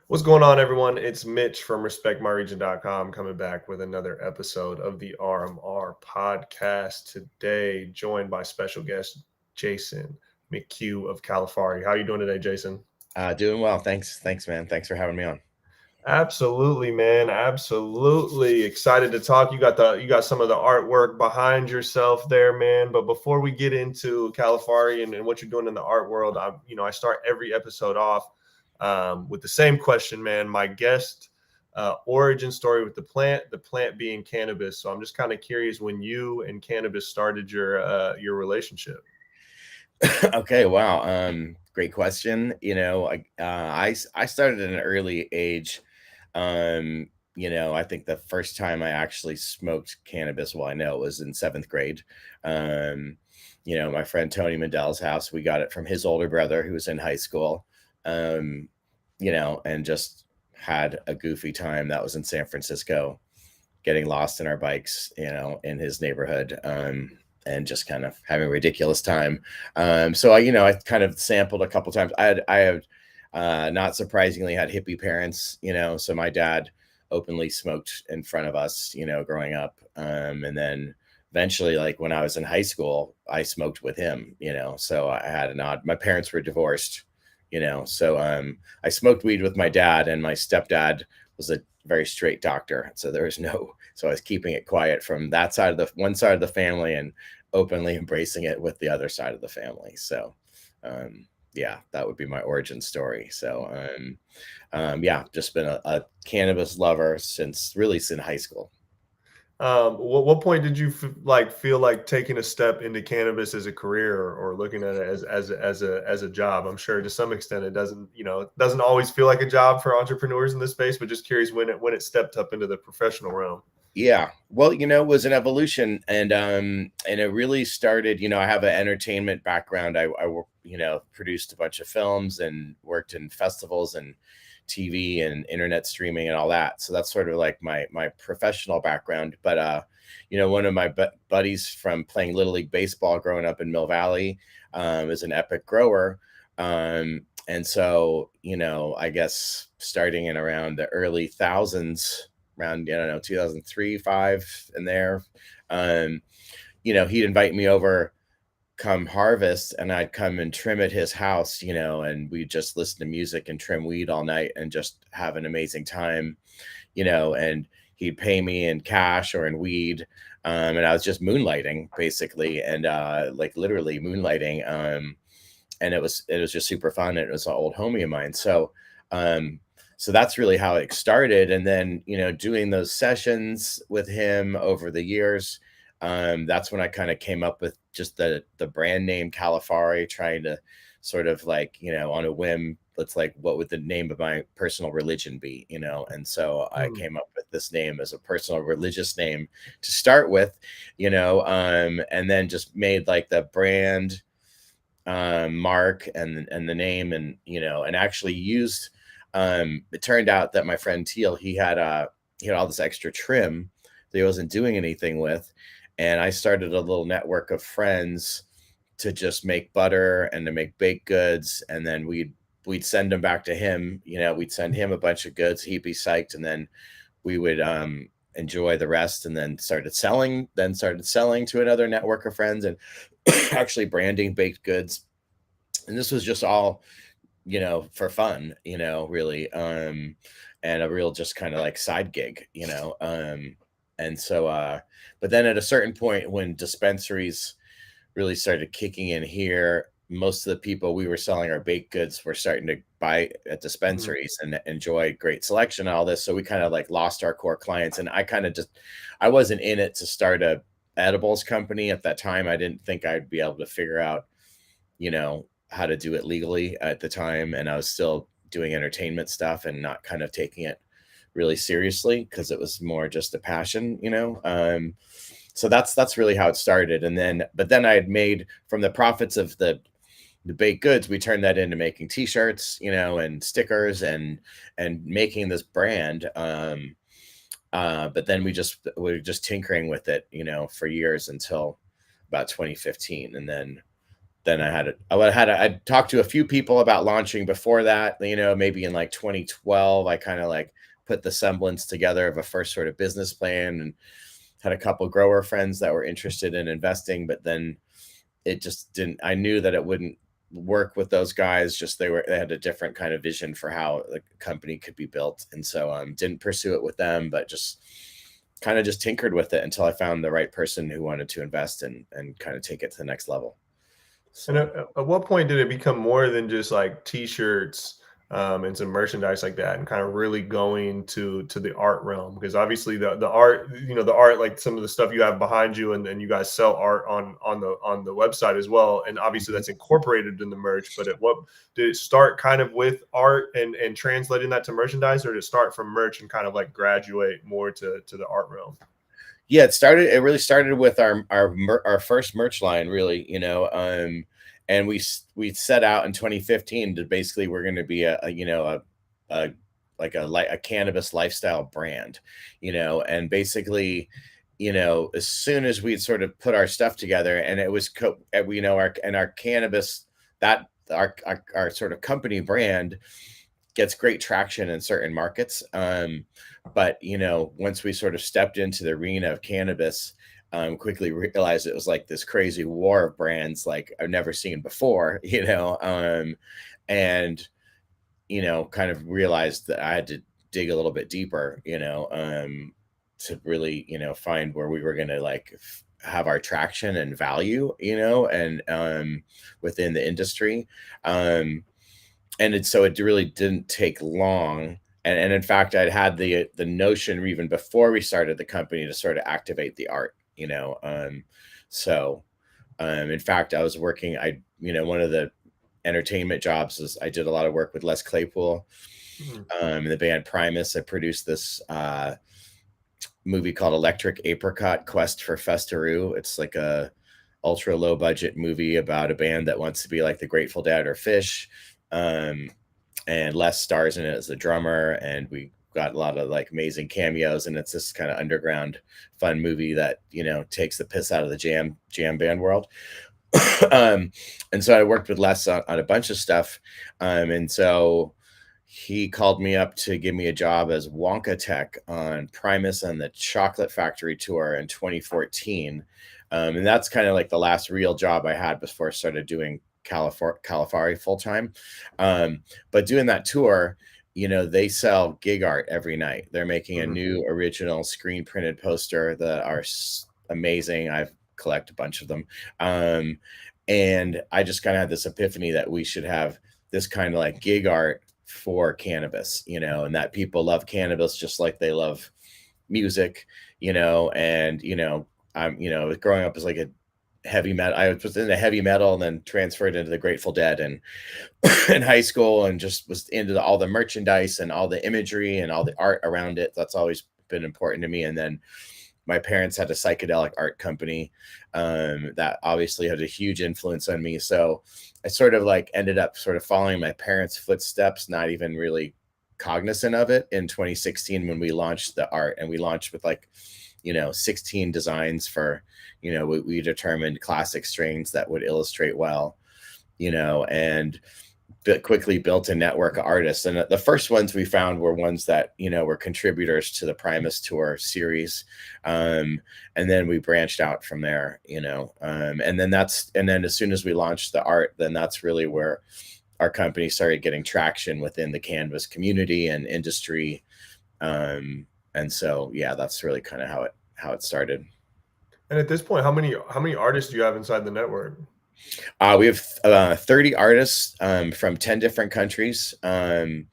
What's going on, everyone? It's Mitch from RespectMyRegion.com coming back with another episode of the RMR Podcast. Today, joined by special guest Jason McHugh of Califari. How are you doing today, Jason? Doing well. Thanks, man. Thanks for having me on. Absolutely, man. Absolutely excited to talk. You got some of the artwork behind yourself there, man. But before we get into Califari and what you're doing in the art world, I start every episode off with the same question, man. My guest origin story with the plant being cannabis. So I'm just kind of curious when you and cannabis started your relationship. Okay, wow. Great question. I started at an early age. I think the first time I actually smoked cannabis, well, I know it was in seventh grade. Um, my friend Tony Mandel's house, we got it from his older brother who was in high school. Um, and just had a goofy time. That was in San Francisco, getting lost in our bikes, in his neighborhood. And just kind of having a ridiculous time. So I kind of sampled a couple times. I had not surprisingly had hippie parents, so my dad openly smoked in front of us, growing up. And then eventually, like when I was in high school, I smoked with him, so I had an odd, my parents were divorced, so I smoked weed with my dad, and my stepdad was a very straight doctor. So there was so I was keeping it quiet from that side of the one side of the family and openly embracing it with the other side of the family. So, yeah, that would be my origin story. So, yeah, just been a cannabis lover since high school. What point did you feel like taking a step into cannabis as a career or looking at it as a job? I'm sure to some extent it doesn't always feel like a job for entrepreneurs in this space, but just curious when it stepped up into the professional realm. Yeah. Well, it was an evolution, and it really started, I have an entertainment background. Produced a bunch of films and worked in festivals and TV and internet streaming and all that. So that's sort of like my professional background. But one of my buddies from playing Little League baseball growing up in Mill Valley is an epic grower. And so, I guess starting in around the early thousands, around, I don't know, 2003, 5 in there. Um, he'd invite me over come harvest, and I'd come and trim at his house, and we'd just listen to music and trim weed all night and just have an amazing time, and he'd pay me in cash or in weed. And I was just moonlighting basically, and like literally moonlighting. And it was just super fun. And it was an old homie of mine. So that's really how it started. And then, doing those sessions with him over the years, that's when I kind of came up with just the brand name Califari, trying to sort of like, on a whim, let's like, what would the name of my personal religion be, And so I Hmm. came up with this name as a personal religious name to start with, and then just made like the brand mark and the name, and and actually used, it turned out that my friend Teal, he had all this extra trim that he wasn't doing anything with, and I started a little network of friends to just make butter and to make baked goods, and then we'd send them back to him. We'd send him a bunch of goods, he'd be psyched, and then we would enjoy the rest, and then started selling to another network of friends, and actually branding baked goods. And this was just all, for fun, really, and a real just kind of like side gig, and so but then at a certain point when dispensaries really started kicking in here, most of the people we were selling our baked goods were starting to buy at Hmm. dispensaries and enjoy great selection and all this. So we kind of like lost our core clients, and I wasn't in it to start a edibles company at that time. I didn't think I'd be able to figure out, how to do it legally at the time, and I was still doing entertainment stuff and not kind of taking it really seriously because it was more just a passion, so that's really how it started. But then I had made from the profits of the baked goods, we turned that into making t-shirts, and stickers, and making this brand. But then we were just tinkering with it, for years until about 2015, and then then I talked to a few people about launching before that, maybe in like 2012. I kind of like put the semblance together of a first sort of business plan, and had a couple grower friends that were interested in investing, but then it just didn't. I knew that it wouldn't work with those guys. Just they had a different kind of vision for how the company could be built, and so didn't pursue it with them, but just kind of just tinkered with it until I found the right person who wanted to invest and kind of take it to the next level. So. And at what point did it become more than just like t-shirts and some merchandise like that, and kind of really going to the art realm? Because obviously the art, the art, like some of the stuff you have behind you, and you guys sell art on the website as well, and obviously that's incorporated in the merch. But at what did it start, kind of with art and translating that to merchandise, or did it start from merch and kind of like graduate more to the art realm? Yeah, it really started with our first merch line, really, and we set out in 2015 to basically, we're going to be a cannabis lifestyle brand, and basically, as soon as we'd sort of put our stuff together, and it was our cannabis, that our sort of company brand gets great traction in certain markets. But, once we sort of stepped into the arena of cannabis, quickly realized it was like this crazy war of brands like I've never seen before, and, kind of realized that I had to dig a little bit deeper, to really, find where we were going to like have our traction and value, and within the industry. So it really didn't take long. And in fact, I'd had the notion even before we started the company to sort of activate the art, in fact, I was working, one of the entertainment jobs is I did a lot of work with Les Claypool, in the band Primus. I produced this movie called Electric Apricot Quest for Festaroo. It's like a ultra low budget movie about a band that wants to be like the Grateful Dead or Fish. And Les stars in it as the drummer, and we got a lot of like amazing cameos, and it's this kind of underground fun movie that takes the piss out of the jam band world. And so I worked with Les on a bunch of stuff, and so he called me up to give me a job as Wonka Tech on Primus and the Chocolate Factory tour in 2014, and that's kind of like the last real job I had before I started doing Califari full time. But doing that tour, they sell gig art every night. They're making a new original screen printed poster that are amazing. I've collected a bunch of them. And I just kind of had this epiphany that we should have this kind of like gig art for cannabis, and that people love cannabis just like they love music, and, I'm, growing up as like a heavy metal. I was into heavy metal and then transferred into the Grateful Dead and in high school, and just was into all the merchandise and all the imagery and all the art around it. That's always been important to me. And then my parents had a psychedelic art company that obviously had a huge influence on me. So I sort of like ended up sort of following my parents' footsteps, not even really cognizant of it, in 2016 when we launched the art. And we launched with like 16 designs for, we determined classic strains that would illustrate well, and quickly built a network of artists. And the first ones we found were ones that, were contributors to the Primus tour series. And then we branched out from there, and then as soon as we launched the art, then that's really where our company started getting traction within the cannabis community and industry. And so, yeah, that's really kind of how it started. And at this point, how many artists do you have inside the network? We have 30 artists from 10 different countries, and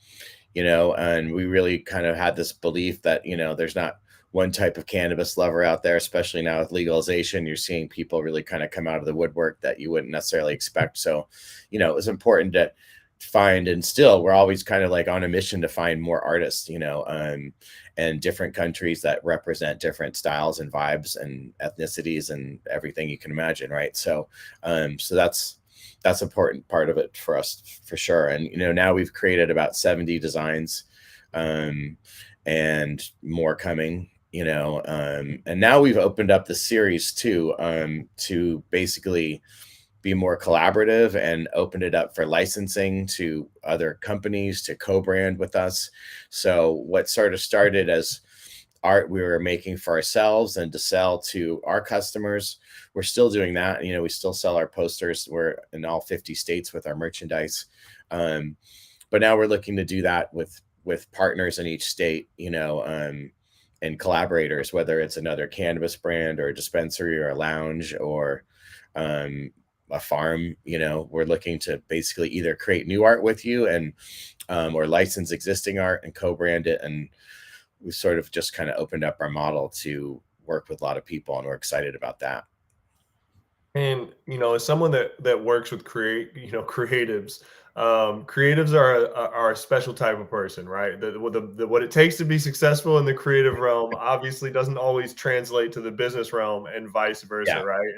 we really kind of had this belief that, there's not one type of cannabis lover out there, especially now with legalization. You're seeing people really kind of come out of the woodwork that you wouldn't necessarily expect. So, it was important to find, and still we're always kind of like on a mission to find more artists, and different countries that represent different styles and vibes and ethnicities and everything you can imagine, right? So that's important part of it for us, for sure. And now we've created about 70 designs, and more coming, and now we've opened up the series too, to basically be more collaborative and opened it up for licensing to other companies to co-brand with us. So what sort of started as art we were making for ourselves and to sell to our customers, we're still doing that. We still sell our posters. We're in all 50 states with our merchandise. But now we're looking to do that with partners in each state, and collaborators, whether it's another cannabis brand or a dispensary or a lounge or a farm. We're looking to basically either create new art with you and or license existing art and co-brand it. And we sort of just kind of opened up our model to work with a lot of people, and we're excited about that. And as someone that works with creatives, creatives are a special type of person, right? What it takes to be successful in the creative realm obviously doesn't always translate to the business realm, and vice versa, Yeah. right?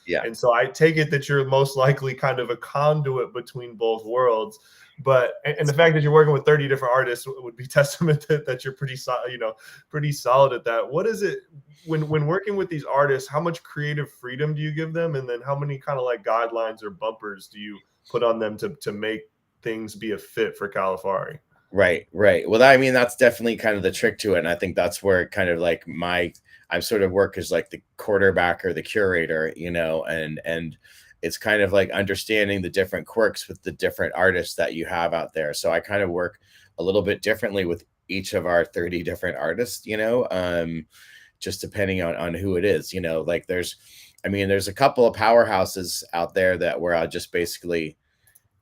Yeah. And so I take it that you're most likely kind of a conduit between both worlds. But and the fact that you're working with 30 different artists would be testament that you're pretty solid at that. What is it when working with these artists? How much creative freedom do you give them, and then how many kind of like guidelines or bumpers do you put on them to make things be a fit for Califari? Right. Well, I mean, that's definitely kind of the trick to it. And I think that's where kind of like I sort of work as like the quarterback or the curator, and it's kind of like understanding the different quirks with the different artists that you have out there. So I kind of work a little bit differently with each of our 30 different artists, just depending on who it is, like there's a couple of powerhouses out there that where I'll just basically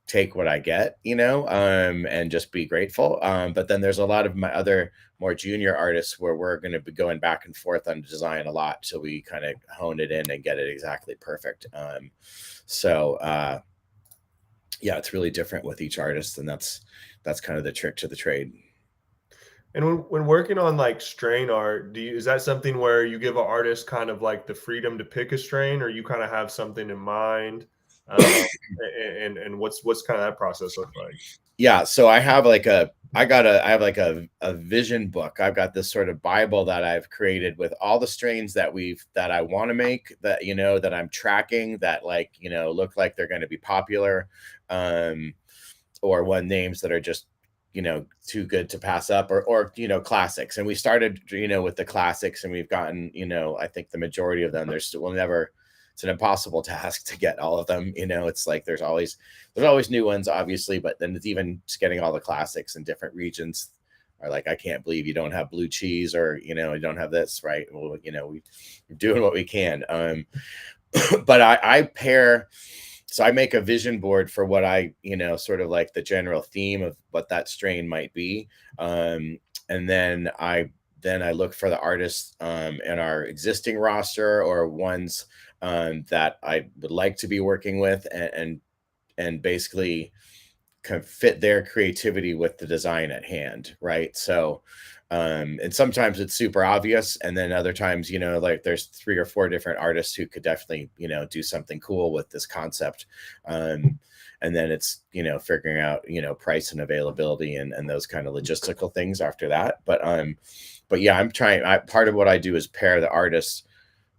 take what I get, and just be grateful. But then there's a lot of my other more junior artists where we're going to be going back and forth on design a lot till we kind of hone it in and get it exactly perfect. Yeah, it's really different with each artist, and that's kind of the trick to the trade. And when working on like strain art, is that something where you give an artist kind of like the freedom to pick a strain, or you kind of have something in mind? And what's kind of that process look like? Yeah, so I have like a vision book. I've got this sort of Bible that I've created with all the strains that I want to make, that that I'm tracking, that look like they're going to be popular, or names that are just too good to pass up, or classics. And we started with the classics, and we've gotten I think the majority of them. It's an impossible task to get all of them. It's like there's always new ones, obviously, but then it's even just getting all the classics in different regions are like, I can't believe you don't have blue cheese, or you don't have this, right? Well, we're doing what we can. But I pair. So I make a vision board for what I, sort of like the general theme of what that strain might be. And then I look for the artists in our existing roster, or ones that I would like to be working with, and basically kind of fit their creativity with the design at hand. Right. So, and sometimes it's super obvious. And then other times, like there's 3 or 4 different artists who could definitely, do something cool with this concept. And then it's, figuring out, price and availability and those kind of logistical things after that. But yeah, part of what I do is pair the artists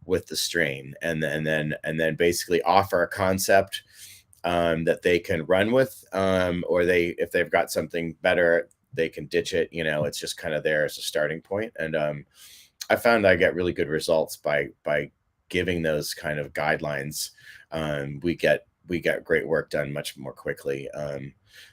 with the strain, and then basically offer a concept that they can run with, or if they've got something better, they can ditch it. It's just kind of there as a starting point. And I found I get really good results by giving those kind of guidelines. We get great work done much more quickly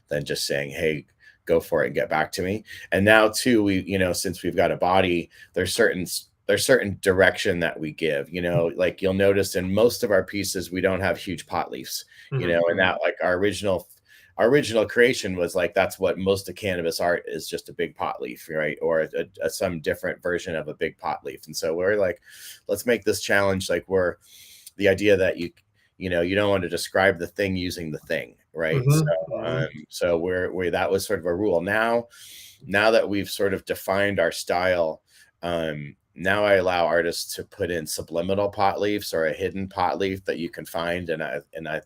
than just saying, hey, go for it and get back to me. And now too, we since we've got a body, there's certain direction that we give. Like you'll notice in most of our pieces we don't have huge pot leaves. And that, like, our original creation was like, that's what most of cannabis art is, just a big pot leaf, right? Or some different version of a big pot leaf. And so we're like, let's make this challenge, like, we're the idea that you don't want to describe the thing using the thing, right? So we're that was sort of a rule. Now that we've sort of defined our style, now I allow artists to put in subliminal pot leaves or a hidden pot leaf that you can find, and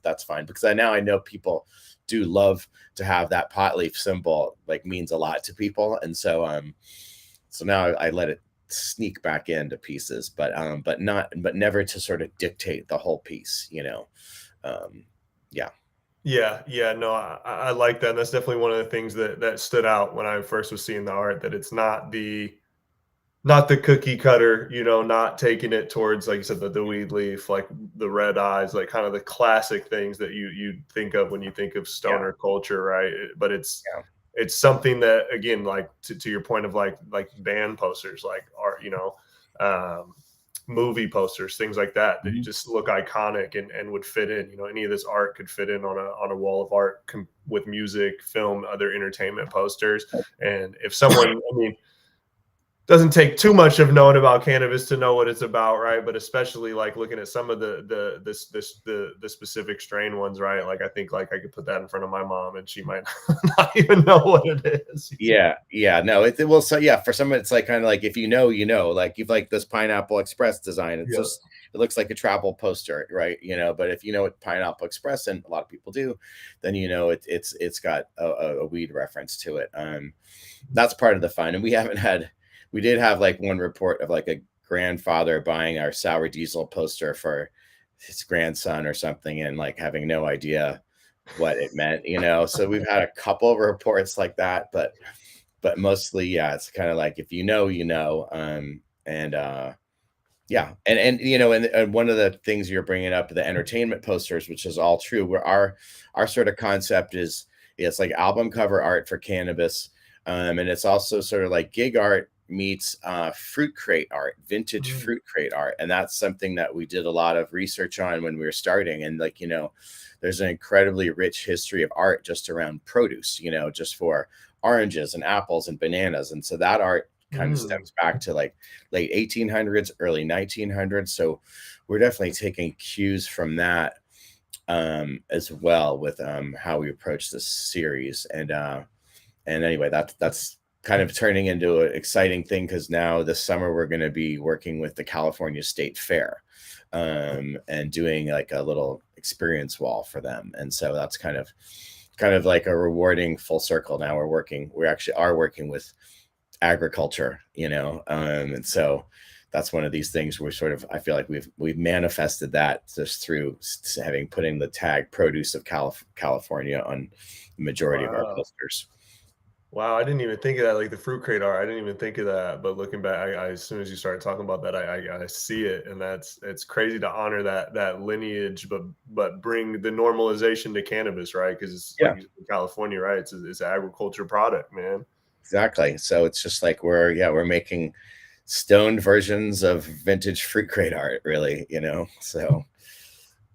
that's fine, because I know people do love to have that pot leaf symbol, like, means a lot to people. And so now I let it sneak back into pieces, but never to sort of dictate the whole piece. Yeah. Yeah, no, I like that. And that's definitely one of the things that stood out when I first was seeing the art, that it's not the cookie cutter, not taking it towards, like you said, the weed leaf, like the red eyes, like kind of the classic things that you think of when you think of Yeah. stoner culture, right? But Yeah. it's something that, again, like to your point of like band posters, like art, um, movie posters, things like that, that you Mhm. just look iconic and would fit in. Any of this art could fit in on a wall of art with music, film, other entertainment posters. And if someone, I mean, doesn't take too much of knowing about cannabis to know what it's about, right? But especially like looking at some of the specific strain ones, right? Like I think like I could put that in front of my mom and she might not even know what it is. Yeah, no, it will. So yeah, for some, it's like kind of like, if you know, like you've like this Pineapple Express design. It's Yeah. just, it looks like a travel poster, right? But if you know what Pineapple Express, and a lot of people do, then it's got a weed reference to it. That's part of the fun. And we did have like one report of like a grandfather buying our sour diesel poster for his grandson or something, and like having no idea what it meant. So we've had a couple of reports like that, but mostly, yeah, it's kind of like, if you know, and yeah, and one of the things you're bringing up, the entertainment posters, which is all true, where our sort of concept is, it's like album cover art for cannabis, and it's also sort of like gig art meets fruit crate art, vintage Mm. fruit crate art. And that's something that we did a lot of research on when we were starting. And like, there's an incredibly rich history of art just around produce, just for oranges and apples and bananas. And so that art kind of Mm. stems back to like late 1800s, early 1900s. So we're definitely taking cues from that, as well, with how we approach this series. And anyway, that's kind of turning into an exciting thing, because now this summer we're going to be working with the California State Fair, and doing like a little experience wall for them. And so that's kind of like a rewarding full circle. Now we actually are working with agriculture, and so that's one of these things where I feel like we've manifested that just through having putting the tag produce of California on the majority of our Wow. posters. Wow, I didn't even think of that, like the fruit crate art. I didn't even think of that. But looking back, as soon as you started talking about that, I see it, and it's crazy to honor that lineage, but bring the normalization to cannabis, right? Because it's like Yeah, you said, California, right? It's an agriculture product, man. exactly. So it's just like we're making stoned versions of vintage fruit crate art, really, So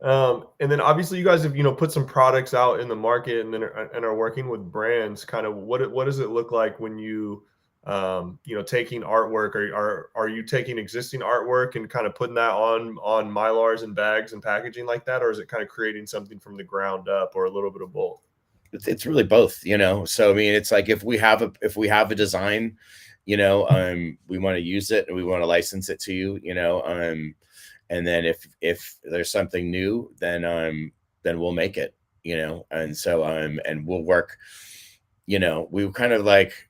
And then obviously you guys have put some products out in the market, and then are working with brands. Kind of what does it look like when taking artwork? Are you taking existing artwork and kind of putting that on mylars and bags and packaging like that, or is it kind of creating something from the ground up, or a little bit of both? it's really both. So I mean, it's like, if we have a design, we want to use it and we want to license it to you, and then if there's something new, then we'll make it, and so and we'll work, we kind of like,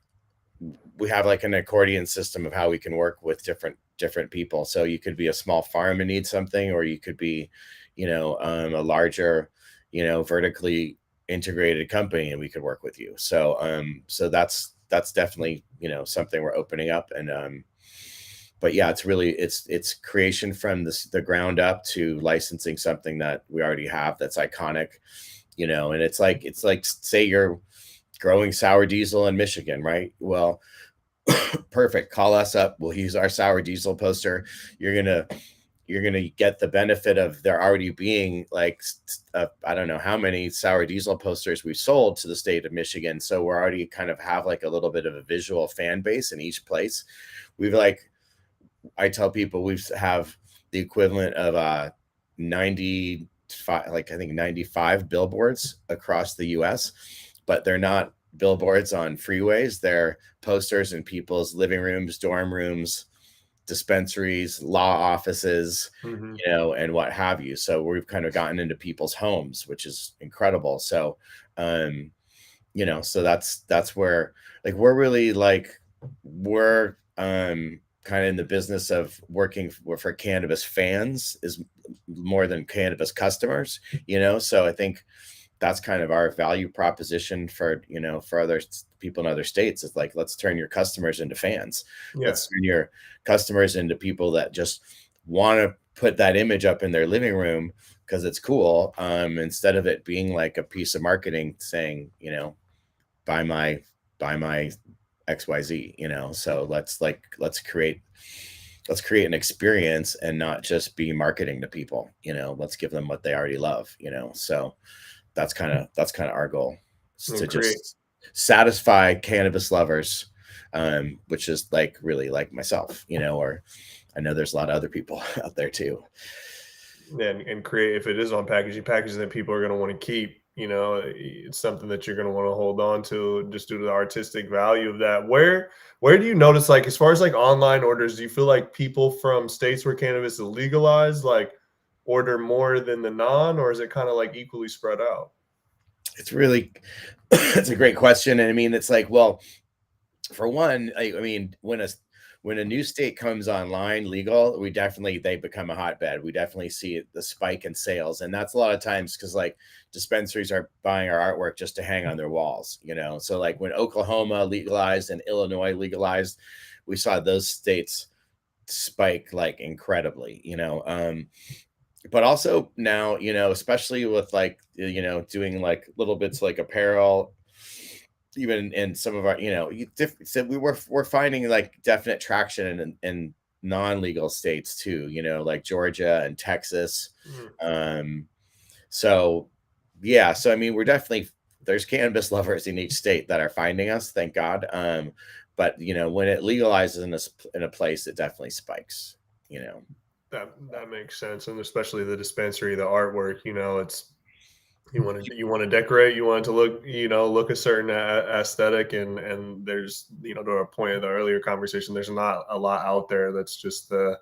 we have like an accordion system of how we can work with different people. So you could be a small farm and need something, or you could be, a larger, vertically integrated company, and we could work with you. So that's definitely, something we're opening up. And but yeah, it's creation from the ground up to licensing something that we already have that's iconic, and it's like say you're growing sour diesel in Michigan, right? Well, perfect. Call us up. We'll use our sour diesel poster. You're gonna get the benefit of there already being like, I don't know how many sour diesel posters we've sold to the state of Michigan. So we're already kind of have like a little bit of a visual fan base in each place. We've like, I tell people we have the equivalent of 95, like I think 95 billboards across the US, but they're not billboards on freeways. They're posters in people's living rooms, dorm rooms, dispensaries, law offices, Hmm. and what have you. So we've kind of gotten into people's homes, which is incredible. So, so that's where, like, we're really like, we're kind of in the business of working for cannabis fans is more than cannabis customers, so I think that's kind of our value proposition for, for other people in other states. It's like, let's turn your customers into fans. Yeah. Let's turn your customers into people that just want to put that image up in their living room because it's cool. Instead of it being like a piece of marketing saying, buy my XYZ, so let's create an experience and not just be marketing to people, let's give them what they already love, so that's kind of our goal, to just satisfy cannabis lovers, which is like really like myself, or I know there's a lot of other people out there too. And create, if it is on packaging that people are going to want to keep, it's something that you're going to want to hold on to just due to the artistic value of that. Where do you notice, like, as far as like online orders, do you feel like people from states where cannabis is legalized, like, order more than the non, or is it kind of like equally spread out? It's really, it's a great question. And I mean, it's like, well, for one, I mean, when a new state comes online legal, they become a hotbed. We definitely see the spike in sales. And that's a lot of times because like dispensaries are buying our artwork just to hang on their walls, So like when Oklahoma legalized and Illinois legalized, we saw those states spike like incredibly, but also now, especially with like, doing like little bits like apparel, even in some of our, so we're finding like definite traction in non-legal states too, like Georgia and Texas. So yeah, so I mean, there's cannabis lovers in each state that are finding us, thank God. But when it legalizes in a place, it definitely spikes, That makes sense. And especially the dispensary, the artwork, it's, you want to decorate, you want it to look a certain aesthetic, and there's, to our point of the earlier conversation, there's not a lot out there that's just the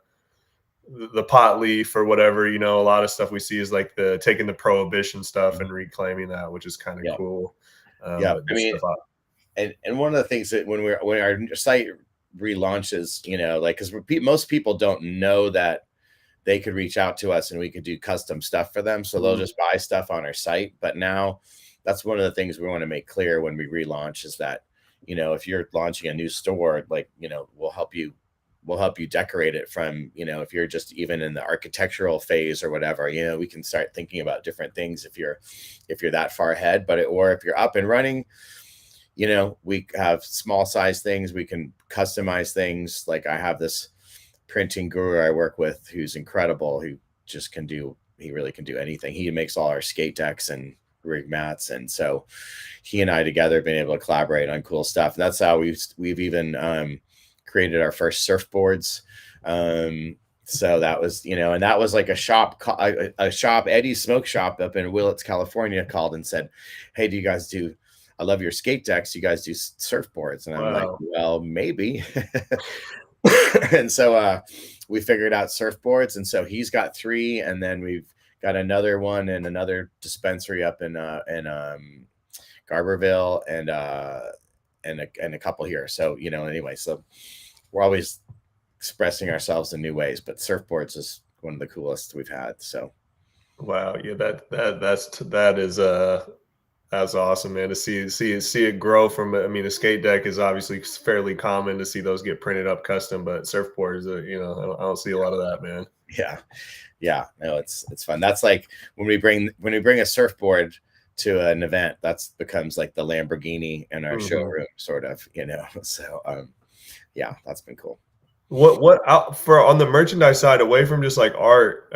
pot leaf or whatever. A lot of stuff we see is like taking the prohibition stuff and reclaiming that, which is kind of cool. I mean, and one of the things that when our site relaunches, like, because most people don't know that they could reach out to us and we could do custom stuff for them. So they'll just buy stuff on our site. But now that's one of the things we want to make clear when we relaunch is that, if you're launching a new store, like, we'll help you decorate it from, if you're just even in the architectural phase or whatever, we can start thinking about different things if you're that far ahead, or if you're up and running, we have small size things, we can customize things. Like I have this printing guru I work with who's incredible, who just he really can do anything. He makes all our skate decks and rig mats, and so he and I together have been able to collaborate on cool stuff. And that's how we've even created our first surfboards. So that was, and that was like a shop, Eddie's Smoke Shop up in Willits, California, called and said, "Hey, I love your skate decks. You guys do surfboards?" And I'm like, "Well, maybe." And so we figured out surfboards, and so he's got 3, and then we've got another one and another dispensary up in Garberville, and a couple here. So anyway, so we're always expressing ourselves in new ways, but surfboards is one of the coolest we've had. So wow, yeah, that's awesome, man, to see it grow from. I mean, a skate deck is obviously fairly common to see those get printed up custom, but surfboards, I don't see a lot of that, man. Yeah, no, it's fun. That's like when we bring a surfboard to an event, that's becomes like the Lamborghini in our showroom, sort of, So yeah, that's been cool. What on the merchandise side, away from just like art,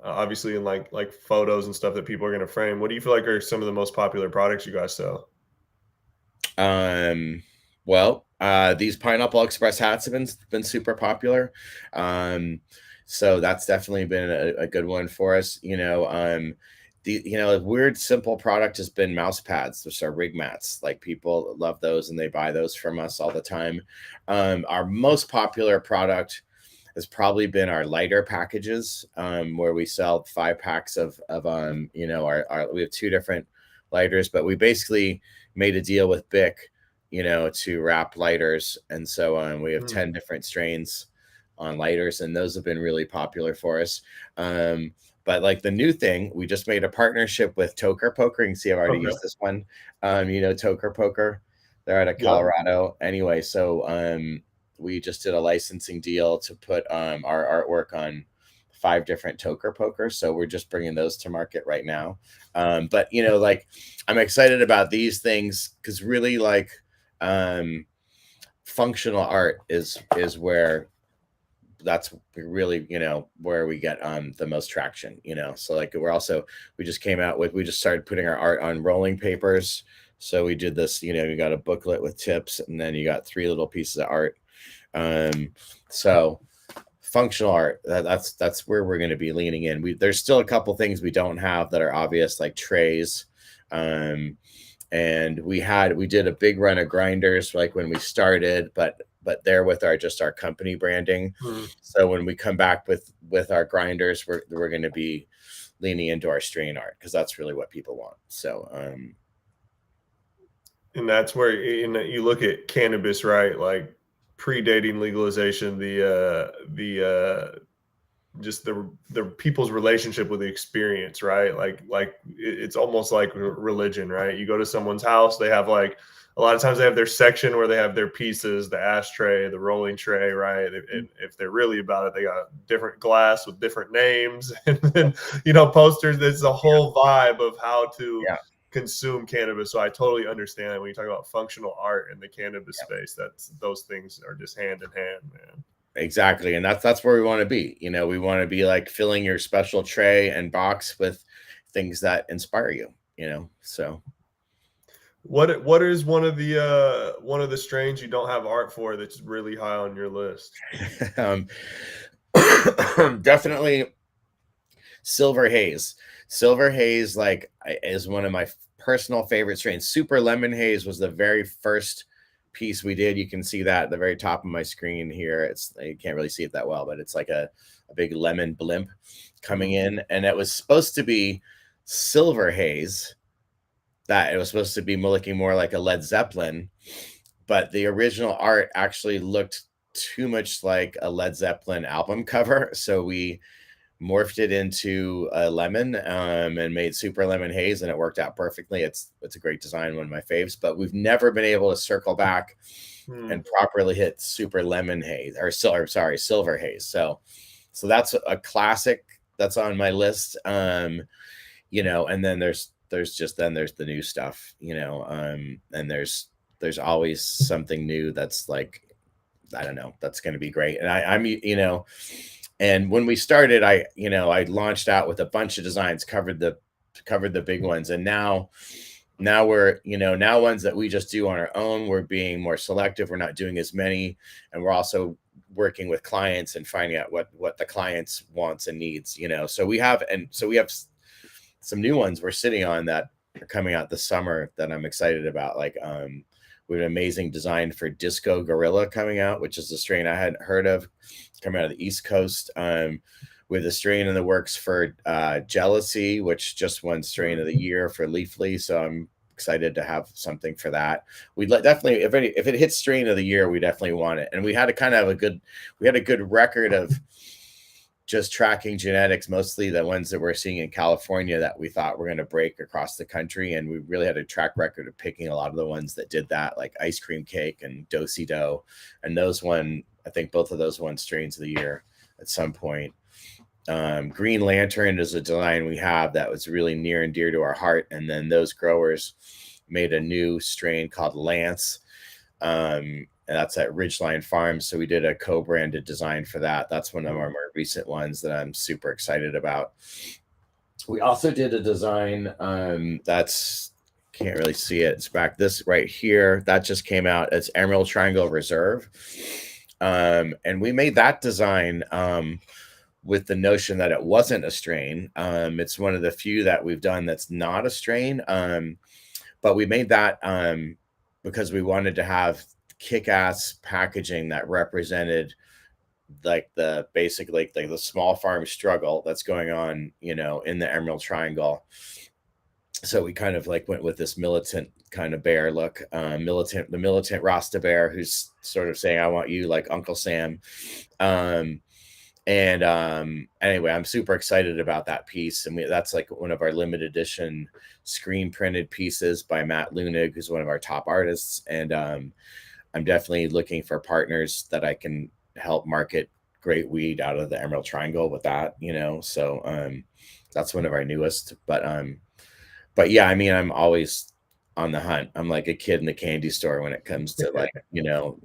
obviously, in like photos and stuff that people are going to frame, what do you feel like are some of the most popular products you guys sell? Well, these Pineapple Express hats have been super popular. So that's definitely been a good one for us. The weird simple product has been mouse pads, which are rig mats. Like people love those and they buy those from us all the time. Our most popular product has probably been our lighter packages, where we sell 5 packs of we have 2 different lighters, but we basically made a deal with BIC to wrap lighters. And so we have Mm. 10 different strains on lighters, and those have been really popular for us. But like the new thing, we just made a partnership with Toker Poker. You can see I've already used this one. Toker Poker, they're out of Colorado. Anyway, so we just did a licensing deal to put our artwork on 5 different Toker Pokers. So we're just bringing those to market right now. But like I'm excited about these things because really like functional art is where that's really where we get the most traction. So like we just came out with, we just started putting our art on rolling papers. So we did this, you got a booklet with tips, and then you got 3 little pieces of art. So functional art, that's where we're going to be leaning in. There's still a couple things we don't have that are obvious, like trays. And we did a big run of grinders like when we started, but they're with our company branding. So when we come back with our grinders, we're going to be leaning into our strain art because that's really what people want. So and that's where you look at cannabis, right? Like predating legalization, just the people's relationship with the experience, right? Like it's almost like religion, right? You go to someone's house, they have like a lot of times they have their section where they have their pieces, the ashtray, the rolling tray, right? And if they're really about it, they got different glass with different names, and then posters. There's a whole vibe of how to consume cannabis. So I totally understand when you talk about functional art in the cannabis space, those things are just hand in hand, man. Exactly. And that's where we want to be. We want to be like filling your special tray and box with things that inspire you, so. What is one of the strains you don't have art for that's really high on your list? Definitely Silver Haze. Silver Haze is one of my personal favorite strains. Super Lemon Haze was the very first piece we did. You can see that at the very top of my screen here. You can't really see it that well, but it's like a big lemon blimp coming in, and it was supposed to be Silver Haze. That it was supposed to be looking more like a Led Zeppelin, but the original art actually looked too much like a Led Zeppelin album cover. So we morphed it into a lemon and made Super Lemon Haze, and it worked out perfectly. It's a great design, one of my faves, but we've never been able to circle back and properly hit Super Lemon Haze Silver Haze. So that's a classic that's on my list. And then there's the new stuff, and there's always something new that's like, I don't know, that's going to be great. And I'm and when we started, I launched out with a bunch of designs, covered the big ones. And now we're, now ones that we just do on our own, we're being more selective. We're not doing as many. And we're also working with clients and finding out what the clients wants and needs, so we have some new ones we're sitting on that are coming out this summer that I'm excited about. Like, we have an amazing design for Disco Gorilla coming out, which is a strain I hadn't heard of, coming out of the East Coast. With a strain in the works for Jealousy, which just won Strain of the Year for Leafly. So I'm excited to have something for that. We'd definitely, if it hits Strain of the Year, we definitely want it. And we had a good record of just tracking genetics, mostly the ones that we're seeing in California that we thought were going to break across the country. And we really had a track record of picking a lot of the ones that did that, like Ice Cream Cake and Do-Si Do. And I think both of those won Strains of the Year at some point. Green Lantern is a design we have that was really near and dear to our heart. And then those growers made a new strain called Lance. And that's at Ridgeline Farms. So we did a co-branded design for that. That's one of our more recent ones that I'm super excited about. We also did a design that's, can't really see it. It's back this right here. That just came out. It's Emerald Triangle Reserve. And we made that design with the notion that it wasn't a strain. It's one of the few that we've done that's not a strain. But we made that because we wanted to have kick-ass packaging that represented like the small farm struggle that's going on, in the Emerald Triangle. So we kind of like went with this militant kind of bear look, the militant Rasta bear who's sort of saying, I want you like Uncle Sam. Anyway, I'm super excited about that piece. And that's like one of our limited edition screen printed pieces by Matt Lunig, who's one of our top artists. And I'm definitely looking for partners that I can help market great weed out of the Emerald Triangle with that, so that's one of our newest. But yeah, I mean, I'm always on the hunt. I'm like a kid in the candy store when it comes to like,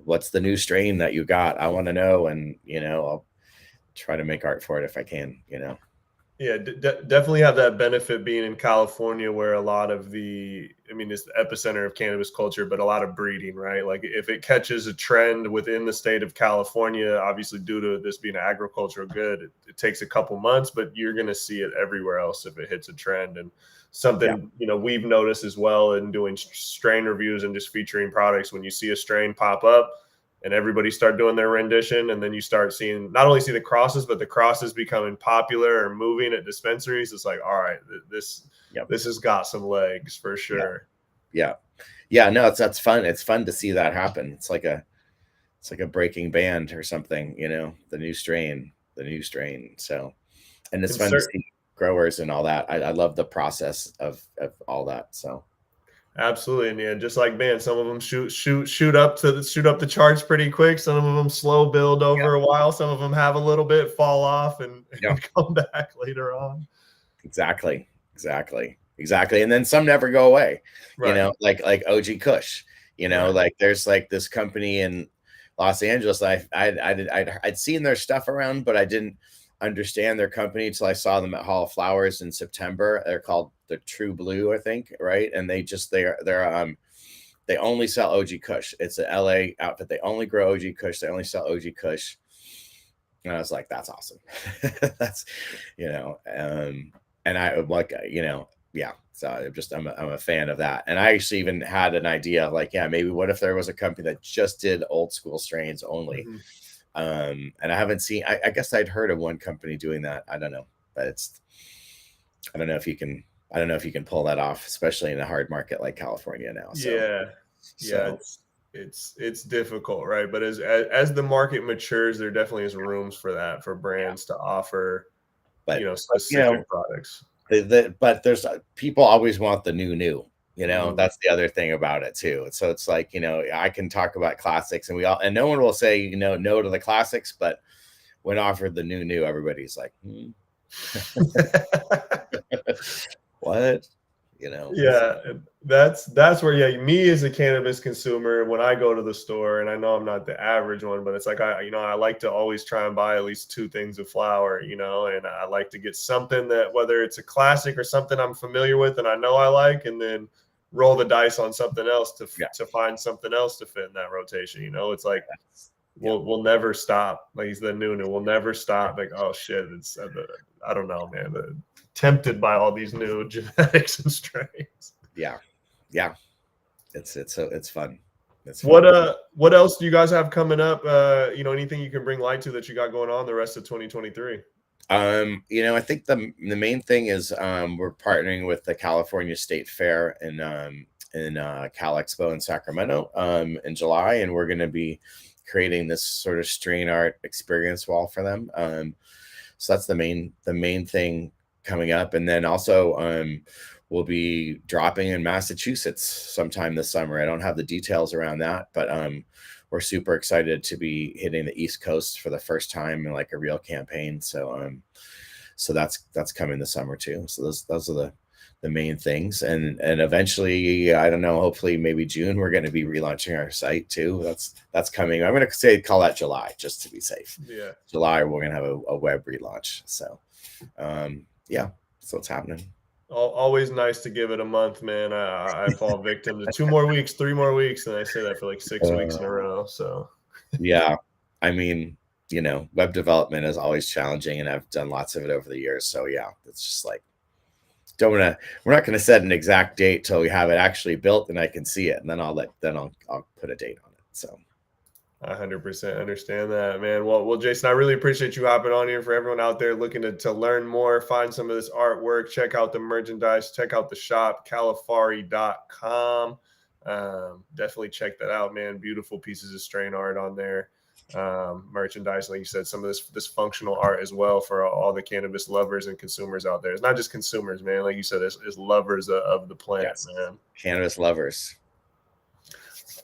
what's the new strain that you got? I want to know. And, I'll try to make art for it if I can, Yeah, definitely have that benefit being in California, where a lot of it's the epicenter of cannabis culture, but a lot of breeding, right? Like if it catches a trend within the state of California, obviously due to this being an agricultural good, it takes a couple months, but you're going to see it everywhere else if it hits a trend. And something, we've noticed as well in doing strain reviews and just featuring products, when you see a strain pop up, and everybody start doing their rendition, and then you start seeing not only see the crosses, but the crosses becoming popular or moving at dispensaries. It's like, all right, this has got some legs for sure. Yeah. No, that's fun. It's fun to see that happen. It's like a breaking band or something, the new strain. So, and it's fun to see growers and all that. I love the process of all that. So. Absolutely, and yeah, just like band, some of them shoot up the charts pretty quick. Some of them slow build over a while. Some of them have a little bit fall off and come back later on. Exactly. And then some never go away. Right. Like OG Kush. Like there's like this company in Los Angeles. I'd seen their stuff around, but I didn't understand their company until I saw them at Hall of Flowers in September. They're called the True Blue, I think, right? And they only sell OG Kush. It's an LA outfit. They only grow OG Kush. They only sell OG Kush. And I was like, that's awesome. That's, and I like, so I'm a fan of that. And I actually even had an idea of like, maybe what if there was a company that just did old school strains only? Mm-hmm. And I haven't seen, I guess I'd heard of one company doing that. I don't know, but I don't know if you can pull that off, especially in a hard market like California now. So, it's difficult, right? But as the market matures, there definitely is rooms for that, for brands to offer, specific products. But there's people always want the new. That's the other thing about it too. So it's like, I can talk about classics and no one will say, no to the classics, but when offered the new, everybody's like, what? Yeah, that's where, me as a cannabis consumer, when I go to the store, and I know I'm not the average one, but it's like, I like to always try and buy at least 2 things of flower, and I like to get something that, whether it's a classic or something I'm familiar with and I know I like, and then roll the dice on something else to find something else to fit in that rotation. It's like, we'll never stop. Like he's the new, we'll never stop. Like, oh shit, it's I don't know, man. Tempted by all these new genetics and strains. Yeah. It's fun. What else do you guys have coming up? Anything you can bring light to that you got going on the rest of 2023? I think the main thing is we're partnering with the California State Fair in Cal Expo in Sacramento in July, and we're going to be creating this sort of strain art experience wall for them. So that's the main thing coming up. And then also we'll be dropping in Massachusetts sometime this summer. I don't have the details around that, but we're super excited to be hitting the East Coast for the first time in like a real campaign. So that's coming this summer too. So those are the main things. And eventually, I don't know, hopefully maybe June, we're going to be relaunching our site too. That's coming. I'm going to call that July just to be safe. Yeah. July, we're going to have a web relaunch. So so it's happening. Always nice to give it a month, man. I fall victim to 2 more weeks, 3 more weeks, and I say that for like 6 weeks in a row. So yeah, I mean, web development is always challenging, and I've done lots of it over the years. So yeah, it's just like we're not going to set an exact date till we have it actually built and I can see it, and then I'll put a date on it. So I 100% understand that, man. Well, Jason, I really appreciate you hopping on here. For everyone out there looking to learn more, find some of this artwork, check out the merchandise, check out the shop, califari.com. Definitely check that out, man. Beautiful pieces of strain art on there. Merchandise, like you said, some of this functional art as well for all the cannabis lovers and consumers out there. It's not just consumers, man. Like you said, it's lovers of the plant, Yes. man. Cannabis lovers.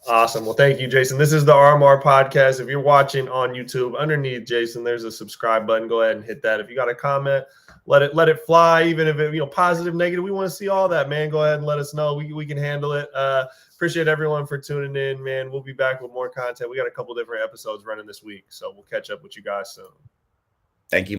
Awesome. Well, thank you, Jason. This is the RMR Podcast. If you're watching on YouTube, underneath Jason, there's a subscribe button. Go ahead and hit that. If you got a comment, let it fly. Even if it, positive, negative, we want to see all that, man. Go ahead and let us know. We can handle it. Appreciate everyone for tuning in, man. We'll be back with more content. We got a couple different episodes running this week, so we'll catch up with you guys soon. Thank you.